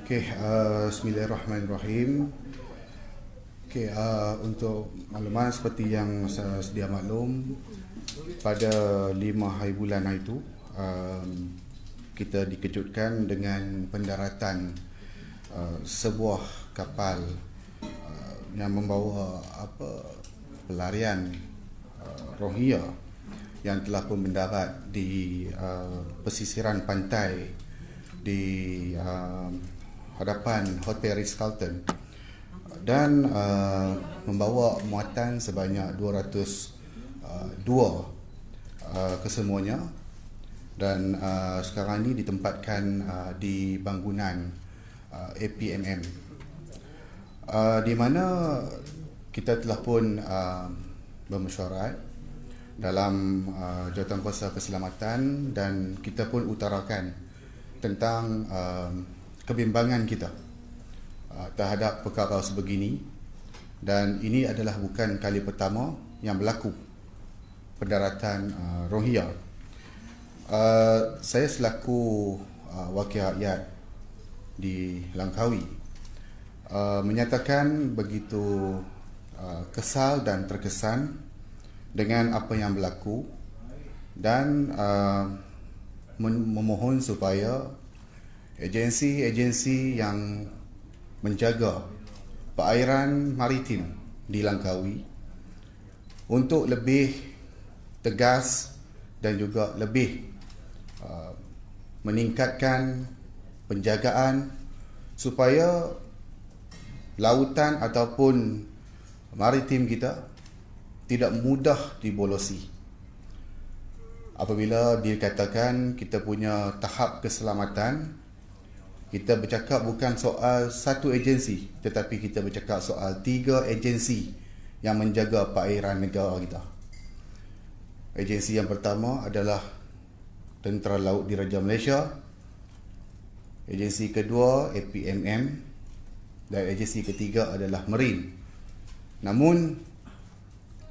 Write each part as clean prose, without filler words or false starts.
Bismillahirrahmanirrahim. Untuk makluman seperti yang saya sedia maklum, pada 5 hari bulan itu kita dikejutkan dengan pendaratan sebuah kapal yang membawa pelarian Rohingya yang telah pun mendarat di pesisiran pantai di hadapan Hotel Ritz-Carlton dan membawa muatan sebanyak 202 kesemuanya, dan sekarang ini ditempatkan di bangunan APMM, di mana kita telah pun bermesyuarat dalam Jawatankuasa Keselamatan, dan kita pun utarakan tentang kebimbangan kita terhadap perkara sebegini, dan ini adalah bukan kali pertama yang berlaku pendaratan Rohingya. Saya selaku wakil rakyat di Langkawi menyatakan begitu kesal dan terkesan dengan apa yang berlaku, dan memohon supaya agensi-agensi yang menjaga perairan maritim di Langkawi untuk lebih tegas dan juga lebih meningkatkan penjagaan supaya lautan ataupun maritim kita tidak mudah dibolosi. Apabila dikatakan kita punya tahap keselamatan, kita bercakap bukan soal satu agensi, tetapi kita bercakap soal 3 agensi yang menjaga perairan negara kita. Agensi yang pertama adalah Tentera Laut Diraja Malaysia, agensi kedua APMM, dan agensi ketiga adalah Marine. Namun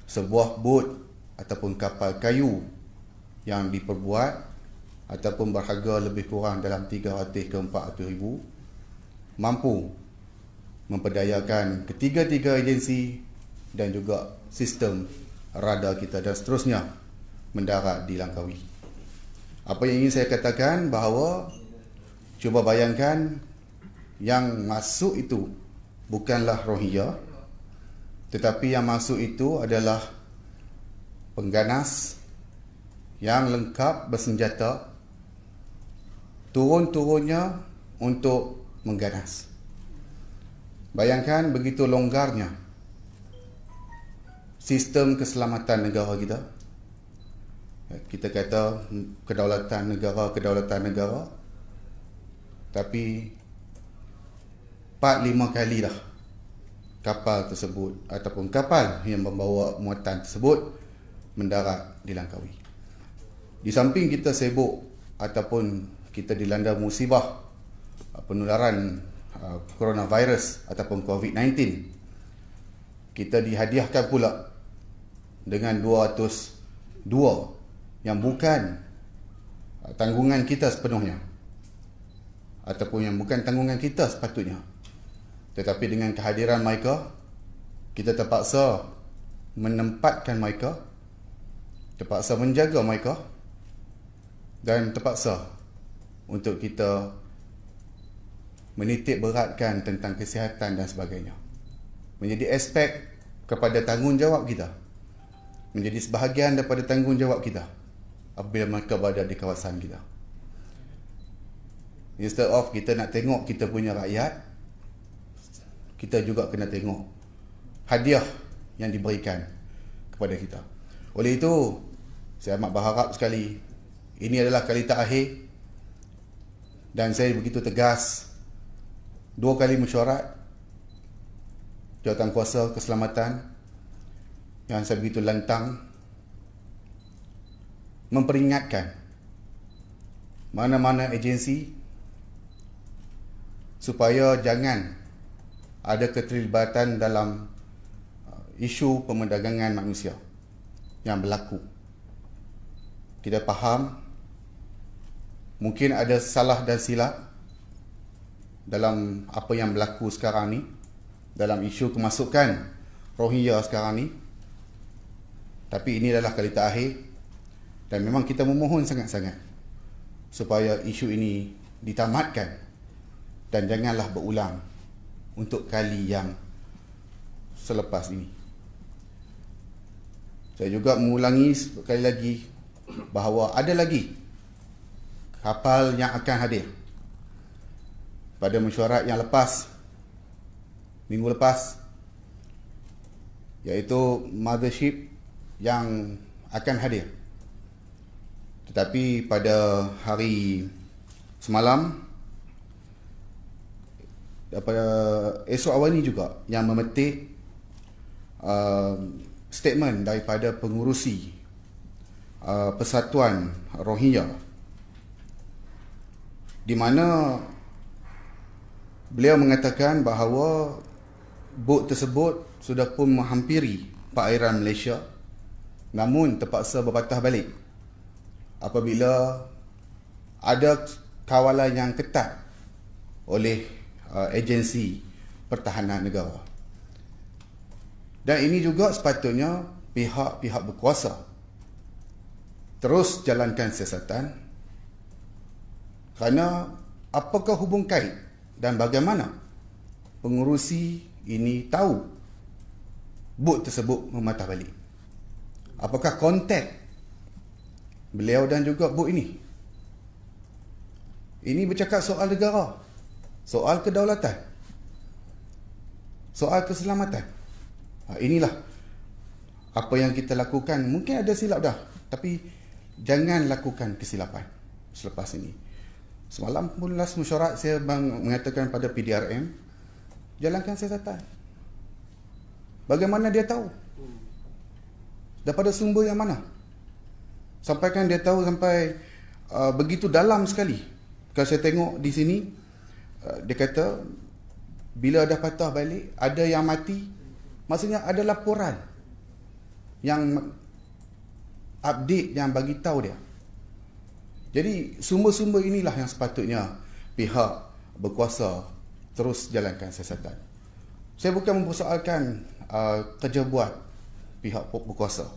sebuah bot ataupun kapal kayu yang diperbuat ataupun berharga lebih kurang dalam 300 ke 400 ribu mampu memperdayakan ketiga-tiga agensi dan juga sistem radar kita dan seterusnya mendarat di Langkawi. Apa yang ingin saya katakan bahawa cuba bayangkan yang masuk itu bukanlah Rohingya, tetapi yang masuk itu adalah pengganas yang lengkap bersenjata, turun-turunnya untuk mengganas. Bayangkan begitu longgarnya sistem keselamatan negara kita. Kita kata kedaulatan negara, tapi 4-5 kali dah kapal tersebut ataupun kapal yang membawa muatan tersebut mendarat di Langkawi. Di samping kita sibuk ataupun kita dilanda musibah penularan coronavirus ataupun COVID-19, kita dihadiahkan pula dengan 202 yang bukan tanggungan kita sepenuhnya, ataupun yang bukan tanggungan kita sepatutnya. Tetapi dengan kehadiran mereka, kita terpaksa menempatkan mereka, terpaksa menjaga mereka, dan terpaksa untuk kita menitik beratkan tentang kesihatan dan sebagainya. Menjadi aspek kepada tanggungjawab kita, menjadi sebahagian daripada tanggungjawab kita apabila mereka berada di kawasan kita. Instead of kita nak tengok kita punya rakyat, kita juga kena tengok hadiah yang diberikan kepada kita. Oleh itu, saya amat berharap sekali ini adalah kali terakhir, dan saya begitu tegas 2 kali mesyuarat Jawatankuasa Keselamatan yang saya begitu lantang memperingatkan mana-mana agensi supaya jangan ada keterlibatan dalam isu pemerdagangan manusia yang berlaku. Kita faham mungkin ada salah dan silap dalam apa yang berlaku sekarang ni, dalam isu kemasukan Rohingya sekarang ni. Tapi ini adalah kali terakhir, dan memang kita memohon sangat-sangat supaya isu ini ditamatkan dan janganlah berulang untuk kali yang selepas ini. Saya juga mengulangi sekali lagi bahawa ada lagi kapal yang akan hadir pada mesyuarat yang lepas, minggu lepas, iaitu Mothership yang akan hadir. Tetapi pada hari semalam, pada esok awal ni juga yang memetik statement daripada pengurusi Persatuan Rohingya, di mana beliau mengatakan bahawa bot tersebut sudah pun menghampiri perairan Malaysia, namun terpaksa berpatah balik apabila ada kawalan yang ketat oleh agensi pertahanan negara. Dan ini juga sepatutnya pihak-pihak berkuasa terus jalankan siasatan, kerana apakah hubung kait dan bagaimana pengurusi ini tahu bot tersebut mematah balik? Apakah kontak beliau dan juga bot ini? Ini bercakap soal negara, soal kedaulatan, soal keselamatan. Inilah apa yang kita lakukan. Mungkin ada silap dah, tapi jangan lakukan kesilapan selepas ini. Semalam pun last mesyuarat saya mengatakan pada PDRM, jalankan siasatan. Bagaimana dia tahu? Daripada sumber yang mana? Sampaikan dia tahu sampai begitu dalam sekali. Kalau saya tengok di sini, dia kata bila dah patah balik, ada yang mati, maksudnya ada laporan yang update yang bagi tahu dia. Jadi sumber-sumber inilah yang sepatutnya pihak berkuasa terus jalankan siasatan. Saya bukan mempersoalkan kerja buat pihak berkuasa.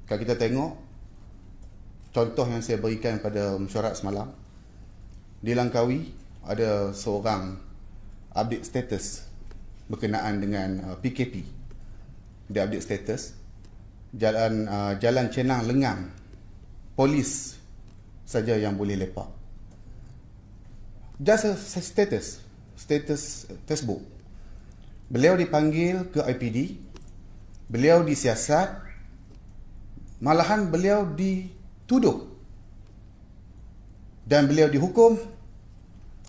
Kalau kita tengok contoh yang saya berikan pada mesyuarat semalam, di Langkawi ada seorang update status berkenaan dengan PKP. Dia update status jalan Cenang lengang, polis saja yang boleh lepak. Just a status Facebook. Beliau dipanggil ke IPD, beliau disiasat, malahan beliau dituduh, dan beliau dihukum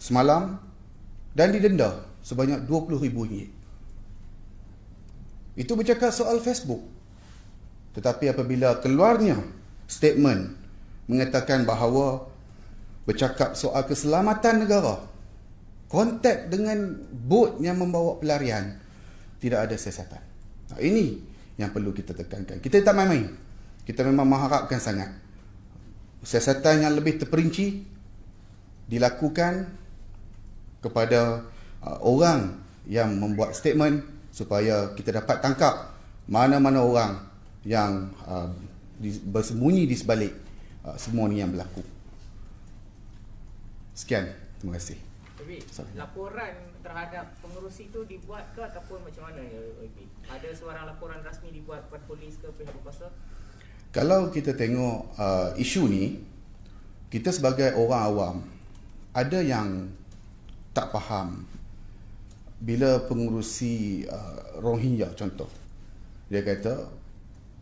semalam dan didenda sebanyak RM20,000. Itu bercakap soal Facebook. Tetapi apabila keluarnya statement mengatakan bahawa bercakap soal keselamatan negara, kontak dengan bot yang membawa pelarian, tidak ada siasatan. Ini yang perlu kita tekankan. Kita tak main-main. Kita memang mengharapkan sangat siasatan yang lebih terperinci dilakukan kepada orang yang membuat statement, supaya kita dapat tangkap mana-mana orang yang bersembunyi di sebalik semua ni yang berlaku. Sekian, terima kasih. Tapi laporan terhadap pengurusi itu dibuat ke ataupun macam mana ya? Ada sebarang laporan rasmi dibuat kepada polis ke pihak berkuasa? Kalau kita tengok isu ni, kita sebagai orang awam ada yang tak faham bila pengurusi Rohingya contoh, dia kata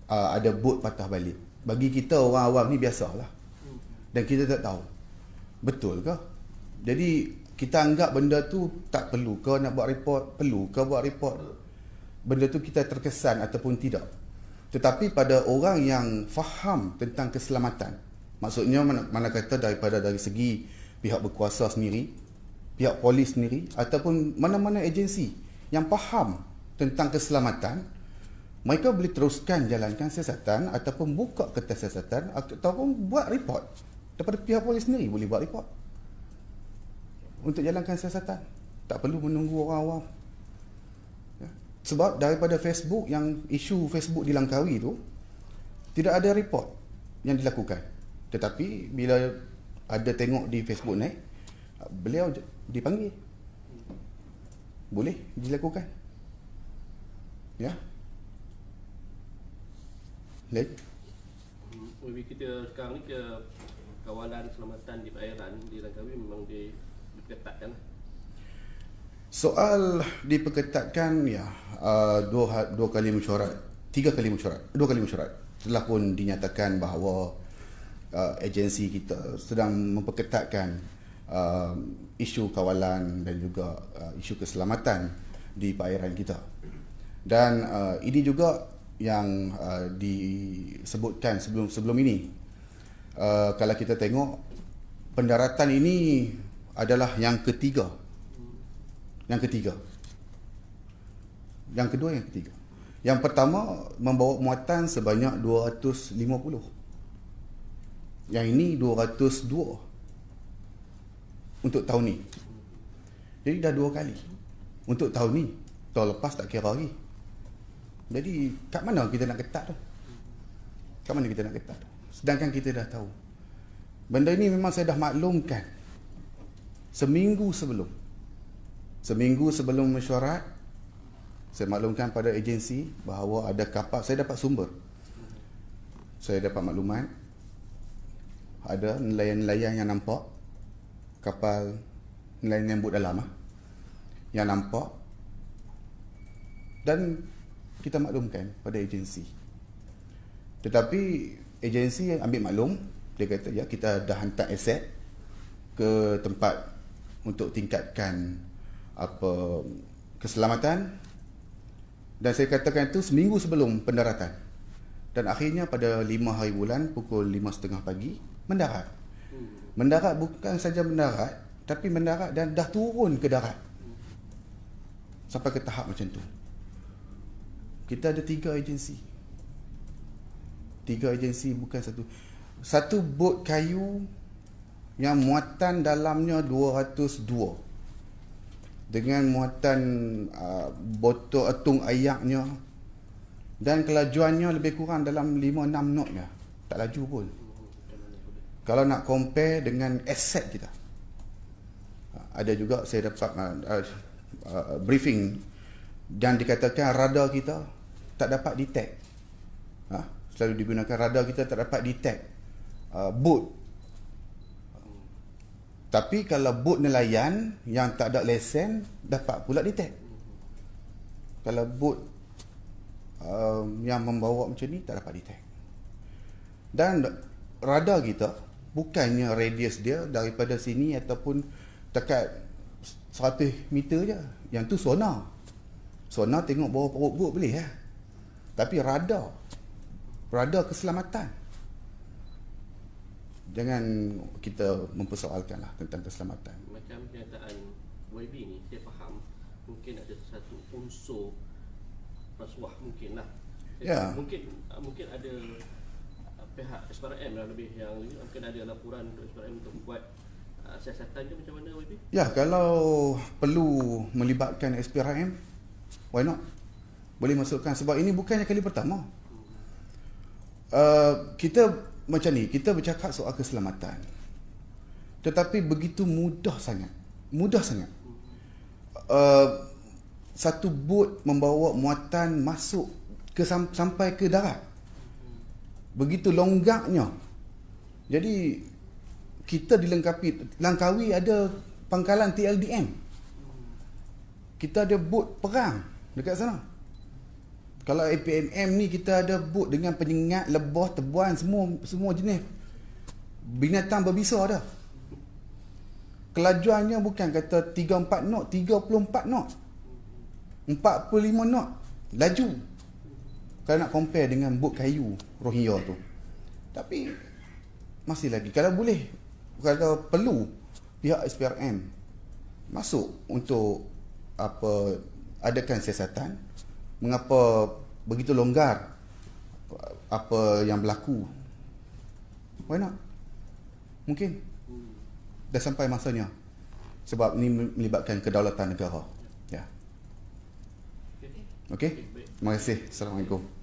ada bot patah balik. Bagi kita orang awam ni biasalah, dan kita tak tahu betul ke. Jadi kita anggap benda tu tak perlu ke nak buat report, perlu ke buat report, benda tu kita terkesan ataupun tidak. Tetapi pada orang yang faham tentang keselamatan, maksudnya mana kata dari segi pihak berkuasa sendiri, pihak polis sendiri, ataupun mana-mana agensi yang faham tentang keselamatan, mereka boleh teruskan jalankan siasatan ataupun buka kertas siasatan ataupun buat report. Daripada pihak polis sendiri boleh buat report. untuk jalankan siasatan. Tak perlu menunggu orang awam. Ya. Sebab daripada Facebook, yang isu Facebook di Langkawi tu, tidak ada report yang dilakukan. Tetapi bila ada tengok di Facebook naik, beliau dipanggil. Boleh dilakukan. Ya. Lagi. Kita sekarang ni ke kawalan keselamatan di perairan di Langkawi memang diperketatkan. Soal diperketatkan, ya, dua kali mesyuarat, dua kali mesyuarat telah pun dinyatakan bahawa agensi kita sedang memperketatkan isu kawalan dan juga isu keselamatan di perairan kita. Dan ini juga yang disebutkan sebelum ini. Kalau kita tengok, pendaratan ini adalah yang ketiga. Yang kedua, yang ketiga. Yang pertama membawa muatan sebanyak 250. Yang ini 202 untuk tahun ni. Jadi dah 2 kali untuk tahun ni. Tahun lepas tak kira lagi. Jadi kat mana kita nak ketat tu? Kat mana kita nak ketat tu? Sedangkan kita dah tahu. Benda ini memang saya dah maklumkan seminggu sebelum mesyuarat. Saya maklumkan pada agensi bahawa ada kapal. Saya dapat sumber, saya dapat maklumat, ada nelayan-nelayan yang nampak kapal, nelayan yang but dalam yang nampak, dan kita maklumkan pada agensi. Tetapi agensi ambil maklum. Dia kata, ya, kita dah hantar aset ke tempat untuk tingkatkan keselamatan. Dan saya katakan itu seminggu sebelum pendaratan. Dan akhirnya pada 5 hari bulan pukul 5.30 pagi mendarat. Mendarat bukan saja mendarat, tapi mendarat dan dah turun ke darat. Sampai ke tahap macam tu. Kita ada 3 agensi. 3 agensi, bukan satu. Satu bot kayu yang muatan dalamnya 202 dengan muatan botol etung ayaknya, dan kelajuannya lebih kurang dalam 5-6 knot ya. Tak laju pun kalau nak compare dengan aset kita. Ada juga saya dapat briefing dan dikatakan radar kita tak dapat detect. Selalu digunakan radar kita tak dapat detect boat. Tapi kalau boat nelayan yang tak ada lesen dapat pula detect. Kalau boat yang membawa macam ni tak dapat detect. Dan radar kita bukannya radius dia daripada sini ataupun dekat 100 meter je. Yang tu sonar. Sonar tengok bawah perut boat boleh ya. Tapi radar keselamatan, jangan kita mempersoalkanlah tentang keselamatan. Macam pernyataan YB ni, saya faham mungkin ada satu unsur rasuah mungkin lah. Ya. Mungkin ada pihak SPRM lah lebih yang mungkin ada laporan untuk SPRM untuk buat siasatan je. Macam mana YB? Ya, kalau perlu melibatkan SPRM, why not? Boleh masukkan, sebab ini bukannya kali pertama. Kita macam ni, kita bercakap soal keselamatan, tetapi begitu mudah sangat. Satu bot membawa muatan masuk sampai ke darat, begitu longgaknya. Jadi kita dilengkapi. Langkawi ada pangkalan TLDM, kita ada bot perang dekat sana. Kalau APNM ni kita ada bot dengan penyengat, lebah, tebuan, semua jenis binatang berbisa ada. Kelajuannya bukan kata 34 knot, 34 knot, 45 knot laju kalau nak compare dengan bot kayu Rohingya tu. Tapi masih lagi, kalau boleh, kalau perlu, pihak SPRM masuk untuk adakan siasatan. Mengapa begitu longgar apa yang berlaku? Why not? Mungkin dah sampai masanya. sebab ini melibatkan kedaulatan negara. Ya. Okey. Okey. Baik. Terima kasih. Assalamualaikum.